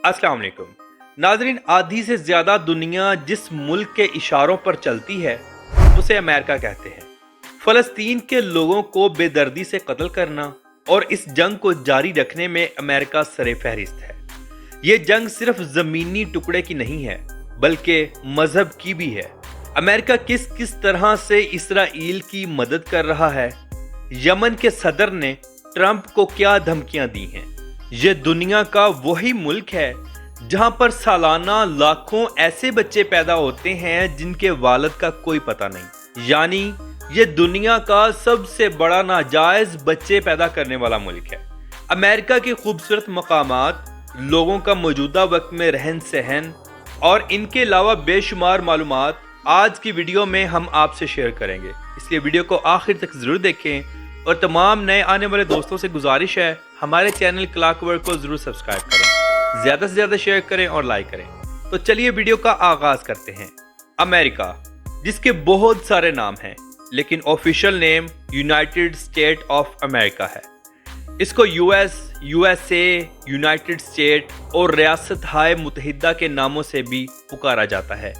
अस्सलाम वालेकुम नाजरीन, आधी से ज्यादा दुनिया जिस मुल्क के इशारों पर चलती है उसे अमेरिका कहते हैं। फलस्तीन के लोगों को बेदर्दी से कत्ल करना और इस जंग को जारी रखने में अमेरिका सरे फहरिस्त है। ये जंग सिर्फ जमीनी टुकड़े की नहीं है बल्कि मजहब की भी है। अमेरिका किस किस तरह से इसराइल की मदद कर रहा है, यमन के सदर ने ट्रंप को क्या धमकियां दी हैं। ये दुनिया का वही मुल्क है जहां पर सालाना लाखों ऐसे बच्चे पैदा होते हैं जिनके वालिद का कोई पता नहीं। यानी ये दुनिया का सबसे बड़ा नाजायज बच्चे पैदा करने वाला मुल्क है। अमेरिका के खूबसूरत मकामात, लोगों का मौजूदा वक्त में रहन सहन और इनके अलावा बेशुमार मालूमात आज की वीडियो में हम आपसे शेयर करेंगे, इसलिए वीडियो को आखिर तक जरूर देखें। और तमाम नए आने वाले दोस्तों से गुजारिश है हमारे चैनल क्लॉकवर्क को जरूर सब्सक्राइब करें, ज्यादा से ज्यादा शेयर करें और लाइक करें। तो चलिए वीडियो का आगाज करते हैं। अमेरिका, जिसके बहुत सारे नाम हैं लेकिन official name United state of America है। इसको यूएस, यूएसए, यूनाइटेड स्टेट और रियासत हाय मुत्तहिदा के नामों से भी पुकारा जाता है।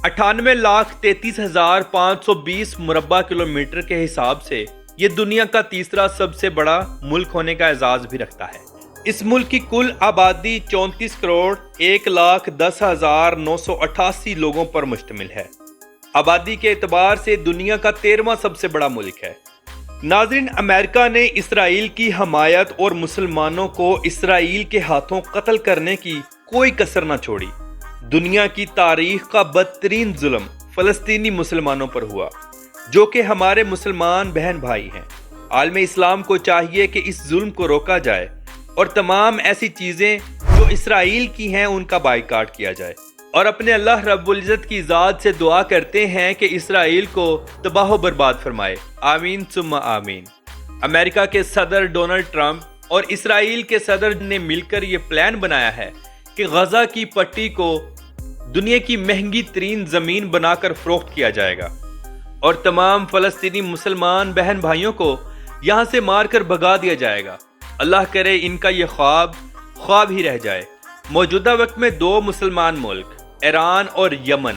98,33,520 मुरब्बा किलोमीटर के हिसाब से ये दुनिया का तीसरा सबसे बड़ा मुल्क होने का एजाज भी रखता है। इस मुल्क की कुल आबादी 34 करोड़ 1,10,988 लोगों पर मुश्तमिल है। आबादी के एतबार से दुनिया का 13वां सबसे बड़ा मुल्क है। नाज़रीन, अमेरिका ने इसराइल की हमायत और मुसलमानों को इसराइल के हाथों कत्ल करने की कोई कसर न छोड़ी। दुनिया की तारीख का बदतरीन जुल्म फलस्तीनी मुसलमानों पर हुआ, जो कि हमारे मुसलमान बहन भाई हैं। आलमे इस्लाम को चाहिए कि इस जुल्म को रोका जाए और तमाम ऐसी चीजें जो इसराइल की हैं उनका बाइकाट किया जाए, और अपने अल्लाह रब्बुल इज्जत की ज़ात से दुआ करते हैं कि इसराइल को तबाह बर्बाद फरमाए। आमीन सुम्मा आमीन। अमेरिका के सदर डोनाल्ड ट्रंप और इसराइल के सदर ने मिलकर ये प्लान बनाया है कि गजा की पट्टी को दुनिया की महंगी तरीन जमीन बनाकर फरोख्त किया जाएगा और तमाम फलस्तीनी मुसलमान बहन भाइयों को यहां से मारकर भगा दिया जाएगा। अल्लाह करे इनका यह ख्वाब ही रह जाए। मौजूदा वक्त में दो मुसलमान मुल्क ईरान और यमन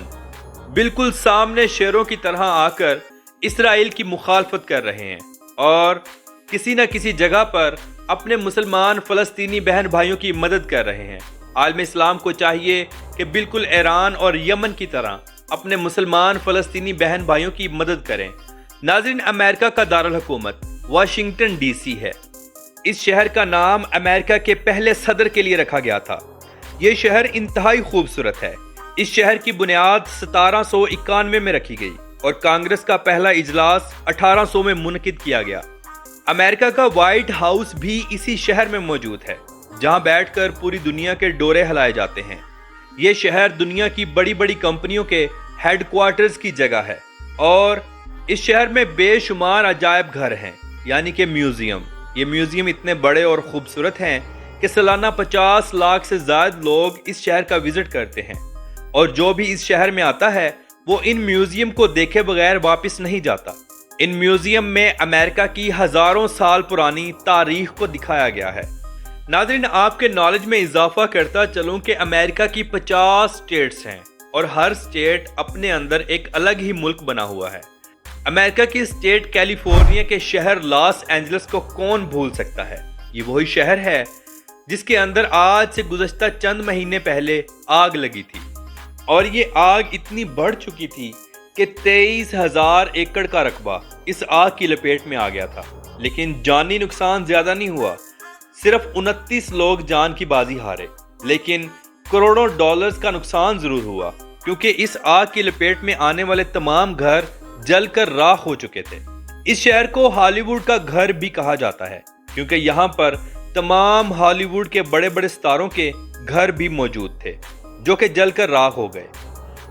बिल्कुल सामने शेरों की तरह आकर इसराइल की मुखालफत कर रहे हैं और किसी न किसी जगह पर अपने मुसलमान फलस्तीनी बहन भाइयों की मदद कर रहे हैं। आलम इस्लाम को चाहिए कि बिल्कुल ईरान और यमन की तरह अपने मुसलमान फलस्तीनी बहन भाइयों की मदद करें। नाज़रीन, अमेरिका का दारुल हुकूमत वाशिंगटन डीसी है। इस शहर का नाम अमेरिका के पहले सदर के लिए रखा गया था। यह शहर इंतहाई खूबसूरत है। इस शहर की बुनियाद 1791 में रखी गई और कांग्रेस का पहला इजलास 1800 में मुनकिद किया गया। अमेरिका का व्हाइट हाउस भी इसी शहर में मौजूद है, जहां बैठकर पूरी दुनिया के डोरे हिलाए जाते हैं। ये शहर दुनिया की बड़ी बड़ी कंपनियों के हेडक्वार्टर्स की जगह है और इस शहर में बेशुमार अजायब घर हैं, यानी कि म्यूजियम। ये म्यूजियम इतने बड़े और खूबसूरत हैं कि सालाना 50 लाख से ज्यादा लोग इस शहर का विजिट करते हैं और जो भी इस शहर में आता है वो इन म्यूजियम को देखे बगैर वापस नहीं जाता। इन म्यूजियम में अमेरिका की हजारों साल पुरानी तारीख को दिखाया गया है। नाज़रीन, आपके नॉलेज में इजाफा करता चलूं कि अमेरिका की 50 स्टेट्स हैं और हर स्टेट अपने अंदर एक अलग ही मुल्क बना हुआ है। अमेरिका की स्टेट कैलिफोर्निया के शहर लॉस एंजल्स को कौन भूल सकता है। ये वही शहर है जिसके अंदर आज से गुज़श्ता चंद महीने पहले आग लगी थी और ये आग इतनी बढ़ चुकी थी कि 23,000 एकड़ का रकबा इस आग की लपेट में आ गया था, लेकिन जानी नुकसान ज्यादा नहीं हुआ। सिर्फ 29 लोग जान की बाजी हारे, लेकिन करोड़ों डॉलर्स का नुकसान जरूर हुआ क्योंकि इस आग की लपेट में आने वाले तमाम घर जलकर राख हो चुके थे। इस शहर को हॉलीवुड का घर भी कहा जाता है क्योंकि यहाँ पर तमाम हॉलीवुड के बड़े बड़े सितारों के घर भी मौजूद थे जो कि जलकर राख हो गए।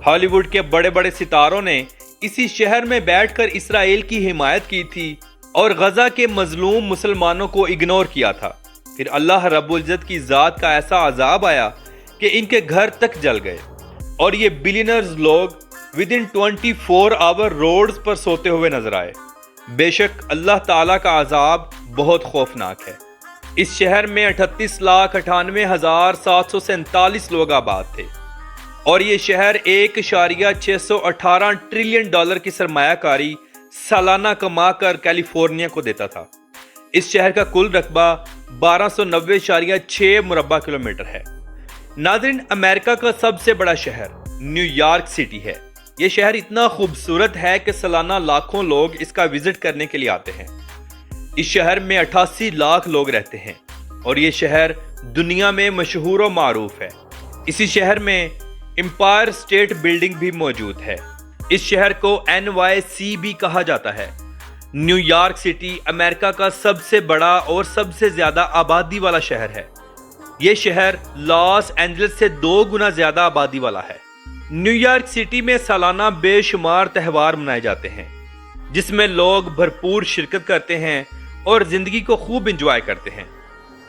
हॉलीवुड के बड़े बड़े सितारों ने इसी शहर में बैठकर इसराइल की हिमायत की थी और गजा के मजलूम मुसलमानों को इग्नोर किया था। फिर अल्लाह रब्बुल इज्जत की जात का ऐसा अजाब आया कि इनके घर तक जल गए और ये बिलियनर्स लोग विदिन 24 आवर रोड्स पर सोते हुए नजर आए। बेशक अल्लाह ताला का अजाब बहुत खौफनाक है। इस शहर में 38,98,747 लोग आबाद थे और ये शहर 1.618 ट्रिलियन डॉलर की सरमायाकारी सालाना कमाकर कैलिफोर्निया को देता था। इस शहर का कुल रकबा 1290.6 मुरब्बा किलोमीटर है। नाज़रीन, अमेरिका का सबसे बड़ा शहर न्यूयॉर्क सिटी है। ये शहर इतना खूबसूरत है कि सालाना लाखों लोग इसका विजिट करने के लिए आते हैं। इस शहर में 88 लाख लोग रहते हैं और ये शहर दुनिया में मशहूर और मारूफ है। इसी शहर में एम्पायर स्टेट बिल्डिंग भी मौजूद है। इस शहर को NYC भी कहा जाता है। न्यूयॉर्क सिटी अमेरिका का सबसे बड़ा और सबसे ज्यादा आबादी वाला शहर है। ये शहर लॉस एंजलिस से 2 गुना ज्यादा आबादी वाला है। न्यूयॉर्क सिटी में सालाना बेशुमार त्योहार मनाए जाते हैं जिसमें लोग भरपूर शिरकत करते हैं और जिंदगी को खूब एंजॉय करते हैं।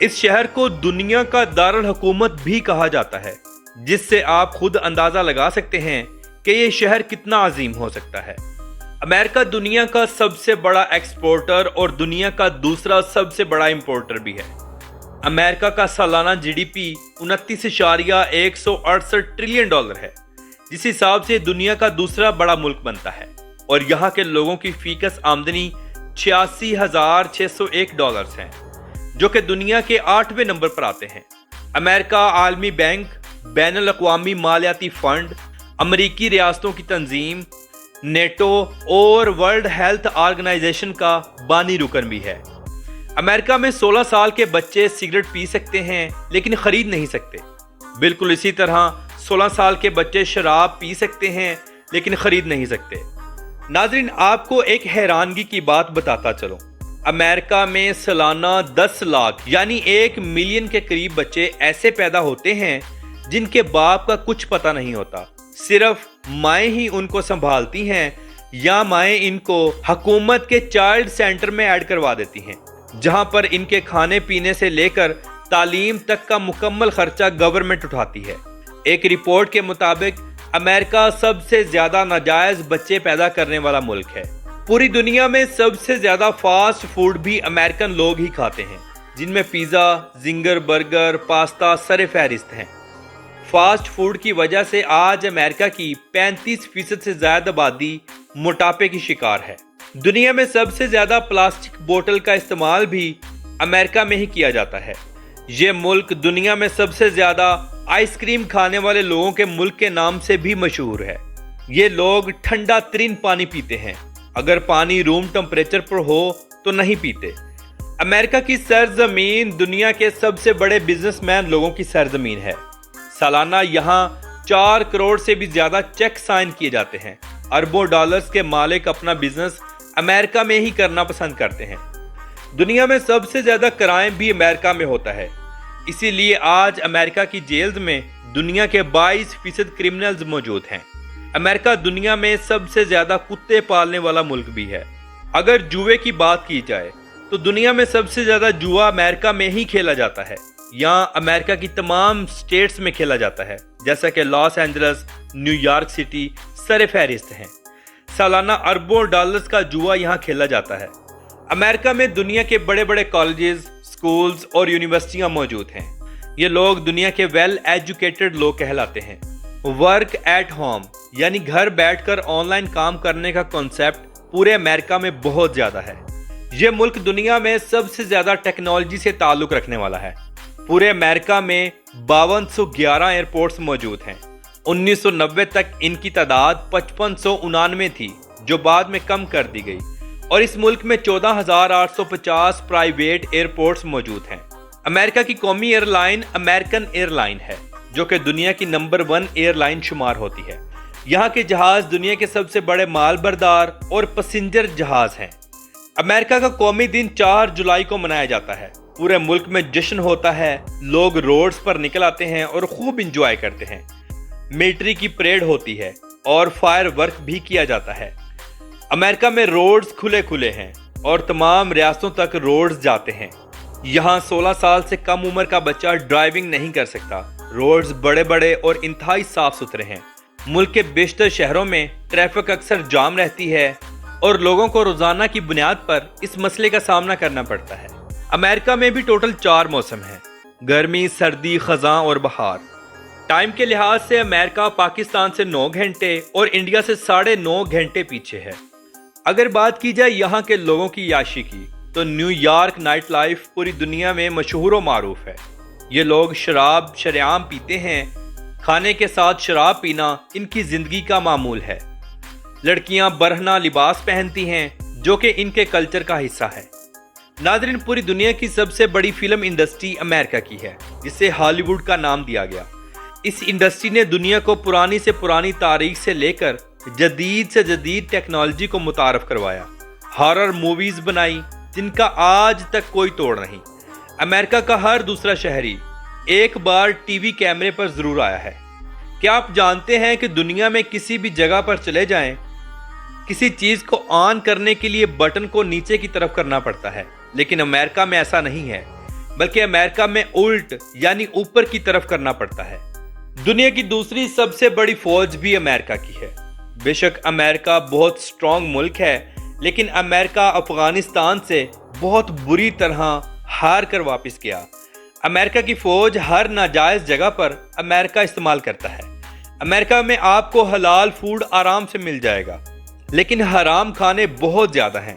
इस शहर को दुनिया का दारुल हुकूमत भी कहा जाता है, जिससे आप खुद अंदाजा लगा सकते हैं कि ये शहर कितना अजीम हो सकता है। अमेरिका दुनिया का सबसे बड़ा एक्सपोर्टर और दुनिया का दूसरा सबसे बड़ा इंपोर्टर भी है। अमेरिका का सालाना GDP 29.168 ट्रिलियन डॉलर है, जिस हिसाब से दुनिया का दूसरा बड़ा मुल्क बनता है और यहाँ के लोगों की फीकस आमदनी 86,601 डॉलर्स हैं, जो कि दुनिया के 8वें नंबर पर आते हैं। अमेरिका आलमी बैंक, बैनुल अक़वामी मालियाती फंड, अमरीकी रियासतों की तंजीम, नेटो और वर्ल्ड हेल्थ ऑर्गेनाइजेशन का बानी रुकन भी है। अमेरिका में 16 साल के बच्चे सिगरेट पी सकते हैं लेकिन खरीद नहीं सकते। बिल्कुल इसी तरह 16 साल के बच्चे शराब पी सकते हैं लेकिन खरीद नहीं सकते। नाज़रीन, आपको एक हैरानगी की बात बताता चलो। अमेरिका में सालाना 10 लाख यानी 1 मिलियन के करीब बच्चे ऐसे पैदा होते हैं जिनके बाप का कुछ पता नहीं होता। सिर्फ माएँ ही उनको संभालती हैं या माएँ इनको हुकूमत के चाइल्ड सेंटर में ऐड करवा देती हैं, जहां पर इनके खाने पीने से लेकर तालीम तक का मुकम्मल खर्चा गवर्नमेंट उठाती है। एक रिपोर्ट के मुताबिक अमेरिका सबसे ज्यादा नाजायज बच्चे पैदा करने वाला मुल्क है। पूरी दुनिया में सबसे ज्यादा फास्ट फूड भी अमेरिकन लोग ही खाते हैं, जिनमें पिज्जा, जिंगर, बर्गर, पास्ता सरे फहरिस्त हैं। फास्ट फूड की वजह से आज अमेरिका की 35% से ज्यादा आबादी मोटापे की शिकार है। दुनिया में सबसे ज्यादा प्लास्टिक बोतल का इस्तेमाल भी अमेरिका में ही किया जाता है। ये मुल्क दुनिया में सबसे ज्यादा आइसक्रीम खाने वाले लोगों के मुल्क के नाम से भी मशहूर है। ये लोग ठंडा तरीन पानी पीते हैं, अगर पानी रूम टेम्परेचर पर हो तो नहीं पीते। अमेरिका की सरजमीन दुनिया के सबसे बड़े बिजनेसमैन लोगों की सरजमीन है। सालाना यहाँ 4 करोड़ से भी ज्यादा चेक साइन किए जाते हैं। अरबों डॉलर्स के मालिक अपना बिजनेस अमेरिका में ही करना पसंद करते हैं। दुनिया में सबसे ज्यादा क्राइम भी अमेरिका में होता है, इसीलिए आज अमेरिका की जेल्स में दुनिया के 22% क्रिमिनल्स मौजूद हैं। अमेरिका दुनिया में सबसे ज्यादा कुत्ते पालने वाला मुल्क भी है। अगर जुए की बात की जाए तो दुनिया में सबसे ज्यादा जुआ अमेरिका में ही खेला जाता है। यहाँ अमेरिका की तमाम स्टेट्स में खेला जाता है, जैसा कि लॉस एंजलिस, न्यूयॉर्क सिटी सरे फहरिस्त हैं। सालाना अरबों डॉलर्स का जुआ यहाँ खेला जाता है। अमेरिका में दुनिया के बड़े बड़े कॉलेजेस, स्कूल्स और यूनिवर्सिटियां मौजूद हैं। ये लोग दुनिया के वेल एजुकेटेड लोग कहलाते हैं। वर्क एट होम यानी घर बैठकर ऑनलाइन काम करने का कॉन्सेप्ट पूरे अमेरिका में बहुत ज्यादा है। ये मुल्क दुनिया में सबसे ज्यादा टेक्नोलॉजी से ताल्लुक रखने वाला है। पूरे अमेरिका में 5211 एयरपोर्ट्स मौजूद हैं। 1990 तक इनकी तादाद 5599 थी, जो बाद में कम कर दी गई, और इस मुल्क में 14,850 प्राइवेट एयरपोर्ट्स मौजूद हैं। अमेरिका की कौमी एयरलाइन अमेरिकन एयरलाइन है, जो कि दुनिया की नंबर 1 एयरलाइन शुमार होती है। यहाँ के जहाज दुनिया के सबसे बड़े माल बरदार और पैसेंजर जहाज हैं। अमेरिका का कौमी दिन 4 जुलाई को मनाया जाता है। पूरे मुल्क में जश्न होता है, लोग रोड्स पर निकल आते हैं और खूब इंजॉय करते हैं। मिलिट्री की परेड होती है और फायर वर्क भी किया जाता है। अमेरिका में रोड्स खुले खुले हैं और तमाम रियासतों तक रोड्स जाते हैं। यहाँ 16 साल से कम उम्र का बच्चा ड्राइविंग नहीं कर सकता। रोड्स बड़े बड़े और इंतहाई साफ सुथरे हैं। मुल्क के बेशतर शहरों में ट्रैफिक अक्सर जाम रहती है और लोगों को रोजाना की बुनियाद पर इस मसले का सामना करना पड़ता है। امریکہ میں بھی ٹوٹل 4 موسم ہیں: گرمی، سردی، خزاں اور بہار۔ ٹائم کے لحاظ سے امریکہ پاکستان سے 9 گھنٹے اور انڈیا سے 9.5 گھنٹے پیچھے ہے۔ اگر بات کی جائے یہاں کے لوگوں کی عیاشی کی تو نیو یارک نائٹ لائف پوری دنیا میں مشہور و معروف ہے۔ یہ لوگ شراب شرعام پیتے ہیں، کھانے کے ساتھ شراب پینا ان کی زندگی کا معمول ہے۔ لڑکیاں برہنہ لباس پہنتی ہیں جو کہ ان کے کلچر کا حصہ ہے۔ ناظرین، پوری دنیا کی سب سے بڑی فلم انڈسٹری امریکہ کی ہے، جسے ہالی ووڈ کا نام دیا گیا۔ اس انڈسٹری نے دنیا کو پرانی سے پرانی تاریخ سے لے کر جدید سے جدید ٹیکنالوجی کو متعارف کروایا۔ ہارر موویز بنائی جن کا آج تک کوئی توڑ نہیں۔ امریکہ کا ہر دوسرا شہری ایک بار ٹی وی کیمرے پر ضرور آیا ہے۔ کیا آپ جانتے ہیں کہ دنیا میں کسی بھی جگہ پر چلے جائیں، کسی چیز کو آن کرنے کے لیے بٹن کو نیچے کی طرف کرنا پڑتا ہے، لیکن امریکہ میں ایسا نہیں ہے، بلکہ امریکہ میں الٹ یعنی اوپر کی طرف کرنا پڑتا ہے۔ دنیا کی دوسری سب سے بڑی فوج بھی امریکہ کی ہے۔ بے شک امریکہ بہت سٹرونگ ملک ہے، لیکن امریکہ افغانستان سے بہت بری طرح ہار کر واپس گیا۔ امریکہ کی فوج ہر ناجائز جگہ پر امریکہ استعمال کرتا ہے۔ امریکہ میں آپ کو حلال فوڈ آرام سے مل جائے گا، لیکن حرام کھانے بہت زیادہ ہیں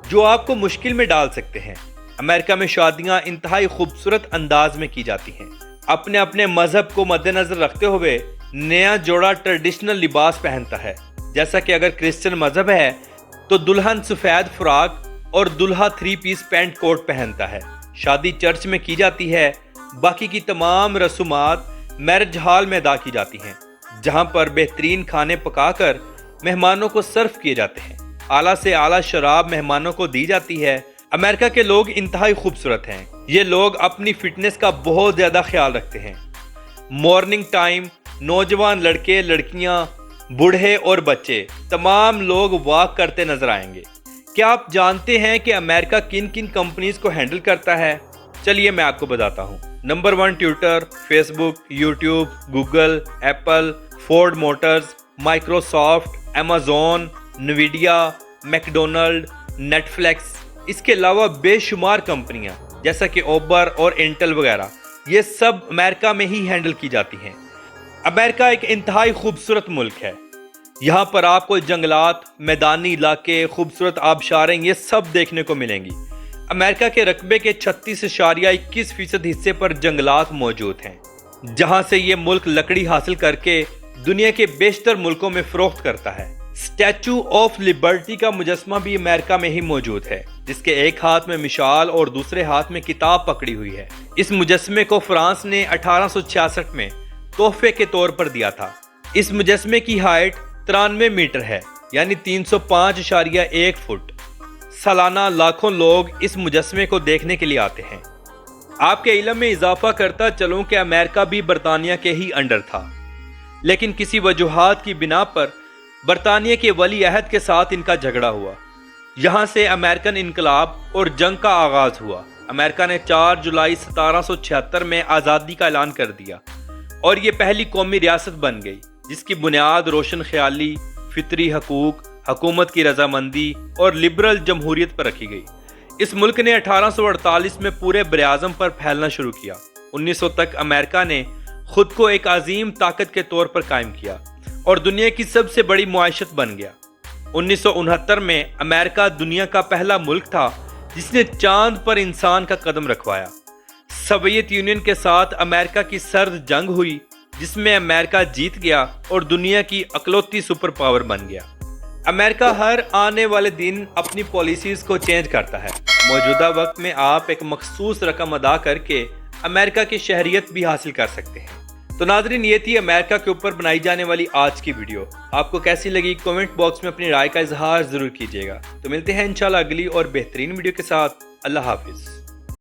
جو آپ کو مشکل میں ڈال سکتے ہیں۔ امریکہ میں شادیاں انتہائی خوبصورت انداز میں کی جاتی ہیں۔ اپنے اپنے مذہب کو مد نظر رکھتے ہوئے نیا جوڑا ٹریڈیشنل لباس پہنتا ہے، جیسا کہ اگر کرسچن مذہب ہے تو دلہن سفید فراق اور دلہا 3 پیس پینٹ کوٹ پہنتا ہے۔ شادی چرچ میں کی جاتی ہے، باقی کی تمام رسومات میرج ہال میں ادا کی جاتی ہیں، جہاں پر بہترین کھانے پکا کر مہمانوں کو سرو کیے جاتے ہیں۔ اعلیٰ سے اعلیٰ شراب مہمانوں کو دی جاتی ہے۔ امریکہ کے لوگ انتہائی خوبصورت ہیں۔ یہ لوگ اپنی فٹنس کا بہت زیادہ خیال رکھتے ہیں۔ مارننگ ٹائم نوجوان لڑکے، لڑکیاں، بوڑھے اور بچے تمام لوگ واک کرتے نظر آئیں گے۔ کیا آپ جانتے ہیں کہ امریکہ کن کن کمپنیز کو ہینڈل کرتا ہے؟ چلیے میں آپ کو بتاتا ہوں۔ Number 1 Twitter, Facebook, YouTube, Google, Apple, Ford Motors, Microsoft, Amazon, Nvidia, McDonald, Netflix. اس کے علاوہ بے شمار کمپنیاں جیسا کہ اوبر اور انٹل وغیرہ، یہ سب امریکہ میں ہی ہینڈل کی جاتی ہیں۔ امریکہ ایک انتہائی خوبصورت ملک ہے۔ یہاں پر آپ کو جنگلات، میدانی علاقے، خوبصورت آبشاریں یہ سب دیکھنے کو ملیں گی۔ امریکہ کے رقبے کے 36.21% حصے پر جنگلات موجود ہیں، جہاں سے یہ ملک لکڑی حاصل کر کے دنیا کے بیشتر ملکوں میں فروخت کرتا ہے۔ اسٹیچو آف لبرٹی کا مجسمہ بھی امریکہ میں ہی موجود ہے، جس کے ایک ہاتھ میں مشال اور دوسرے ہاتھ میں کتاب پکڑی ہوئی ہے۔ اس مجسمے کو فرانس نے 1866 میں تحفے کے طور پر دیا تھا۔ اس مجسمے کی ہائٹ 93 میٹر ہے، یعنی 305.1 فٹ۔ سالانہ لاکھوں لوگ اس مجسمے کو دیکھنے کے لیے آتے ہیں۔ آپ کے علم میں اضافہ کرتا چلوں کہ امریکہ بھی برطانیہ کے ہی انڈر تھا، لیکن کسی وجوہات کی بنا پر برطانیہ کے ولی عہد کے ساتھ ان کا جھگڑا ہوا۔ یہاں سے امریکن انقلاب اور جنگ کا آغاز ہوا۔ امریکہ نے 4 جولائی 1776 میں آزادی کا اعلان کر دیا اور یہ پہلی قومی ریاست بن گئی، جس کی بنیاد روشن خیالی، فطری حقوق، حکومت کی رضامندی اور لبرل جمہوریت پر رکھی گئی۔ اس ملک نے 1848 میں پورے براعظم پر پھیلنا شروع کیا۔ 1900 تک امریکہ نے خود کو ایک عظیم طاقت کے طور پر قائم کیا اور دنیا کی سب سے بڑی معیشت بن گیا۔ 1969 میں امریکہ دنیا کا پہلا ملک تھا جس نے چاند پر انسان کا قدم رکھوایا۔ سوویت یونین کے ساتھ امریکہ کی سرد جنگ ہوئی، جس میں امریکہ جیت گیا اور دنیا کی اکلوتی سپر پاور بن گیا۔ امریکہ ہر آنے والے دن اپنی پالیسیز کو چینج کرتا ہے۔ موجودہ وقت میں آپ ایک مخصوص رقم ادا کر کے امریکہ کی شہریت بھی حاصل کر سکتے ہیں۔ تو ناظرین، یہ تھی امریکہ کے اوپر بنائی جانے والی آج کی ویڈیو۔ آپ کو کیسی لگی کمنٹ باکس میں اپنی رائے کا اظہار ضرور کیجیے گا۔ تو ملتے ہیں انشاءاللہ اگلی اور بہترین ویڈیو کے ساتھ۔ اللہ حافظ۔